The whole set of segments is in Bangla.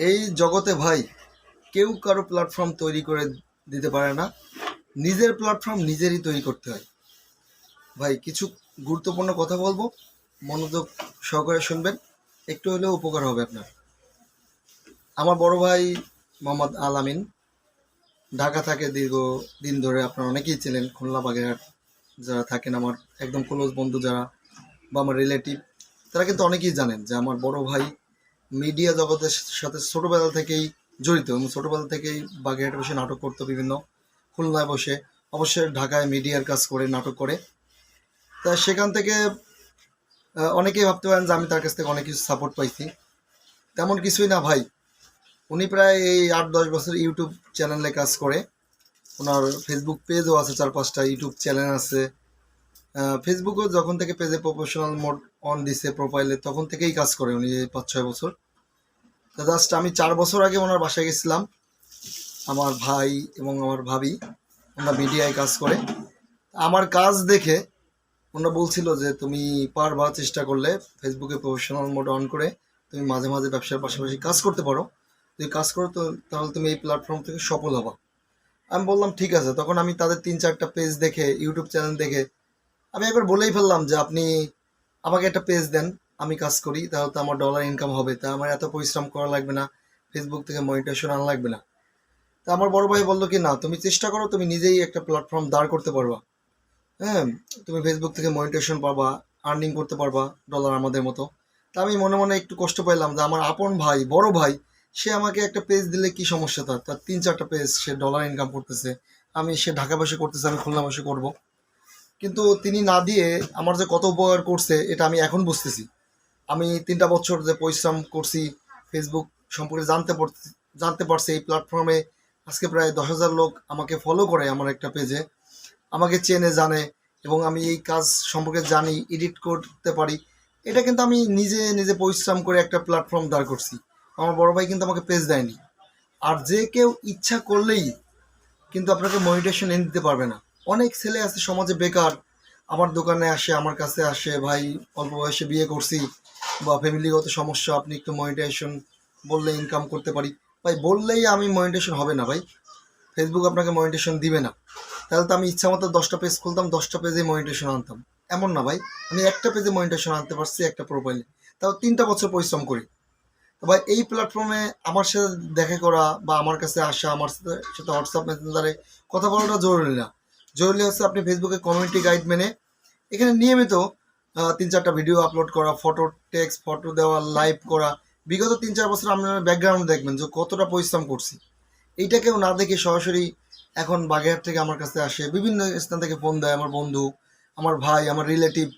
এই জগতে ভাই কেউ কারো প্ল্যাটফর্ম তৈরি করে দিতে পারে না। নিজের প্ল্যাটফর্ম নিজেরই তৈরি করতে হয়। ভাই কিছু গুরুত্বপূর্ণ কথা বলবো, মনোযোগ সহকারে শুনবেন, একটু হলেও উপকার হবে আপনার। আমার বড় ভাই মোহাম্মদ আল আমিন ঢাকা থাকে দীর্ঘ দিন ধরে। আপনারা অনেকেই ছিলেন, খুলনা বাগেরহাট যারা থাকেন, আমার একদম ক্লোজ বন্ধু যারা বা আমার রিলেটিভ, তারা কিন্তু অনেকেই জানেন যে আমার বড় ভাই মিডিয়া জগতের সাথে ছোটোবেলা থেকেই জড়িত এবং ছোটোবেলা থেকেই বাগেরহাটে বসে নাটক করতো, বিভিন্ন খুলনায় বসে, অবশ্যই ঢাকায় মিডিয়ার কাজ করে নাটক করে। তা সেখান থেকে অনেকেই ভাবতে পারেন যে আমি তার কাছ থেকে অনেক কিছু সাপোর্ট পাইছি। তেমন কিছুই না ভাই। উনি প্রায় এই 8-10 বছর ইউটিউব চ্যানেলে কাজ করে। ওনার ফেসবুক পেজও আছে, 4-5টা ইউটিউব চ্যানেল আছে। ফেসবুকেও যখন থেকে পেজে প্রফেশনাল মোড অন দিছে প্রোফাইলে, তখন থেকেই কাজ করে উনি 5-6 বছর। তো জাস্ট আমি 4 বছর আগে ওনার বাসায় গেছিলাম, আমার ভাই এবং আমার ভাবি, ওনারা মিডিয়ায় কাজ করে। আমার কাজ দেখে ওনারা বলছিল যে তুমি পারবা, চেষ্টা করলে ফেসবুকে প্রফেশনাল মোড অন করে তুমি মাঝে মাঝে ব্যবসার পাশাপাশি কাজ করতে পারো। তুমি কাজ করো তো, তাহলে তুমি এই প্ল্যাটফর্ম থেকে সফল হবা। আমি বললাম ঠিক আছে। তখন আমি তাদের 3-4টা পেজ দেখে, ইউটিউব চ্যানেল দেখে আমি একবার বলেই ফেললাম যে আপনি আমাকে একটা পেজ দেন, আমি কাজ করি, তাহলে তো আমার ডলার ইনকাম হবে, তা আমার এত পরিশ্রম করা লাগবে না, ফেসবুক থেকে মনিটাইজেশন আনা লাগবে না। তা আমার বড় ভাই বললো কি না, তুমি চেষ্টা করো, তুমি নিজেই একটা প্ল্যাটফর্ম দাঁড় করতে পারবা। হ্যাঁ, তুমি ফেসবুক থেকে মনিটাইজেশন পাবা, আর্নিং করতে পারবা ডলার আমাদের মতো। তা আমি মনে মনে একটু কষ্ট পাইলাম যে আমার আপন ভাই, বড় ভাই, সে আমাকে একটা পেজ দিলে কি সমস্যা, তার তার 3-4টা পেজ, সে ডলার ইনকাম করতেছে। সে ঢাকা বসে করতেছে, আমি খুলনা বসে করবো। কিন্তু তিনি না দিয়ে আমার যে কত উপকার করছে এটা আমি এখন বুঝতেছি। আমি 3টা বছর যে পরিশ্রম করছি, ফেসবুক সম্পর্কে জানতে পারছি। এই প্ল্যাটফর্মে আজকে প্রায় 10,000 লোক আমাকে ফলো করে, আমার একটা পেজে আমাকে চেনে জানে, এবং আমি এই কাজ সম্পর্কে জানি, এডিট করতে পারি। এটা কিন্তু আমি নিজে নিজে পরিশ্রম করে একটা প্ল্যাটফর্ম দাঁড় করছি। আমার বড় ভাই কিন্তু আমাকে পেজ দেয়নি। আর যে কেউ ইচ্ছা করলেই কিন্তু আপনাকে মনিটেশন এনে দিতে পারবে না। অনেক ছেলে আছে সমাজে বেকার, আমার দোকানে আসে, আমার কাছে আসে, ভাই অল্প বয়সে বিয়ে করছি বা ফ্যামিলিগত সমস্যা, আপনি একটু মনিটাইজেশন বললে ইনকাম করতে পারি। ভাই বললেই আমি মনিটাইজেশন হবে না ভাই, ফেসবুক আপনাকে মনিটাইজেশন দিবে না। তাহলে তো আমি ইচ্ছা মতো 10টা পেজ খুলতাম, 10টা পেজে মনিটাইজেশন আনতাম, এমন না ভাই। আমি একটা পেজে মনিটাইজেশন আনতে পারছি, একটা প্রোফাইলে, তাও 3টা বছর পরিশ্রম করি। তো ভাই এই প্ল্যাটফর্মে আমার সাথে দেখা করা বা আমার কাছে আসা, আমার সাথে সাথে হোয়াটসঅ্যাপ মেসেঞ্জারে কথা বলাটা জরুরি না। জরুরি হচ্ছে আপনি ফেসবুকে কমিউনিটি গাইড মেনে এখানে নিয়মিত 3-4টা ভিডিও আপলোড করা, ফটো, টেক্সট, ফটো দেওয়া, লাইভ করা। বিগত 3-4 বছর আপনার ব্যাকগ্রাউন্ড দেখবেন যে কতটা পরিশ্রম করছি। এইটা কেউ না দেখে সরাসরি এখন বাগেরহাট থেকে আমার কাছে আসে, বিভিন্ন স্থান থেকে ফোন দেয় আমার বন্ধু, আমার ভাই, আমার রিলেটিভ,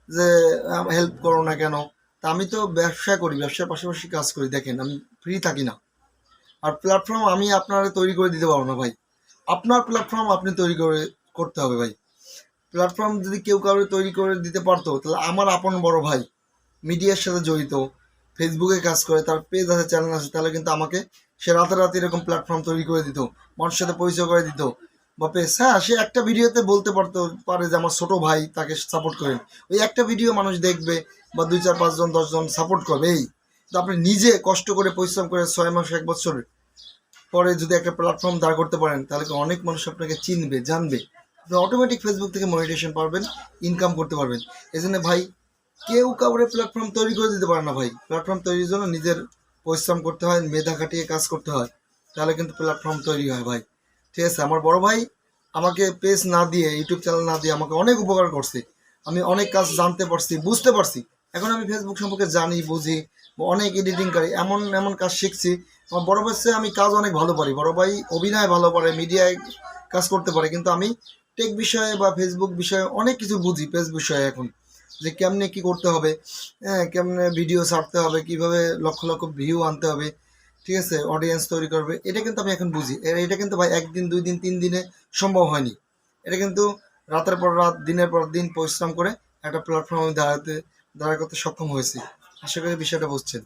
যে হেল্প করো না কেন। তা আমি তো ব্যবসা করি, ব্যবসার পাশাপাশি কাজ করি, দেখেন আমি ফ্রি থাকি না। আর প্ল্যাটফর্ম আমি আপনারা তৈরি করে দিতে পারবো না ভাই, আপনার প্ল্যাটফর্ম আপনি তৈরি করে করতে হবে ভাই। প্ল্যাটফর্ম যদি কেউ কারো তৈরি করে দিতে পারতো, তাহলে আমার আপন বড় ভাই মিডিয়ার সাথে জড়িত, ফেসবুকে কাজ করে, তার পেজ আছে, চ্যানেল আছে, তাহলে কিন্তু আমাকে সে রাতারাতি এরকম প্ল্যাটফর্ম তৈরি করে দিত, মানুষের সাথে পরিচয় করে দিত। বা পেজ, হ্যাঁ, সে একটা ভিডিওতে বলতে পারে যে আমার ছোট ভাই তাকে সাপোর্ট করেন, ওই একটা ভিডিও মানুষ দেখবে বা 2-4-5 জন 10 জন সাপোর্ট করবে, এই। তো আপনি নিজে কষ্ট করে পরিশ্রম করে 6 মাস 1 বছর পরে যদি একটা প্ল্যাটফর্ম দাঁড় করতে পারেন, তাহলে কি অনেক মানুষ আপনাকে চিনবে, জানবে। আপনি অটোমেটিক ফেসবুক থেকে মনিটাইজেশন পারবেন, ইনকাম করতে পারবেন। এই জন্য ভাই কেউ কাউরে প্ল্যাটফর্ম তৈরি করে দিতে পারে না ভাই। প্ল্যাটফর্ম তৈরির জন্য নিজের পরিশ্রম করতে হয়, মেধা খাটিয়ে কাজ করতে হয়, তাহলে কিন্তু প্ল্যাটফর্ম তৈরি হয় ভাই। ঠিক আছে, আমার বড় ভাই আমাকে পেজ না দিয়ে, ইউটিউব চ্যানেল না দিয়ে আমাকে অনেক উপকার করছে। আমি অনেক কাজ জানতে পারছি, বুঝতে পারছি। এখন আমি ফেসবুক সম্পর্কে জানি, বুঝি, অনেক এডিটিং করি, এমন এমন কাজ শিখছি। আমার বড় ভাইয়ের চেয়ে আমি কাজ অনেক ভালো পারি। বড় ভাই অভিনয় ভালো পারে, মিডিয়ায় কাজ করতে পারে, কিন্তু আমি টেক বিষয়ে বা ফেসবুক বিষয়ে অনেক কিছু বুঝি, পেজ বিষয়ে এখন, যে কেমনে কি করতে হবে, হ্যাঁ, কেমনে ভিডিও ছাড়তে হবে, কিভাবে লক্ষ লক্ষ ভিউ আনতে হবে, ঠিক আছে, অডিয়েন্স তৈরি করবে, এটা কিন্তু আমি এখন বুঝি। এটা কিন্তু ভাই 1 দিন 2 দিন 3 দিনে সম্ভব হয়নি। এটা কিন্তু রাতের পর রাত, দিনের পর দিন পরিশ্রম করে একটা প্ল্যাটফর্ম আমি দাঁড় করতে সক্ষম হয়েছি। আশা করি বিষয়টা বুঝছেন।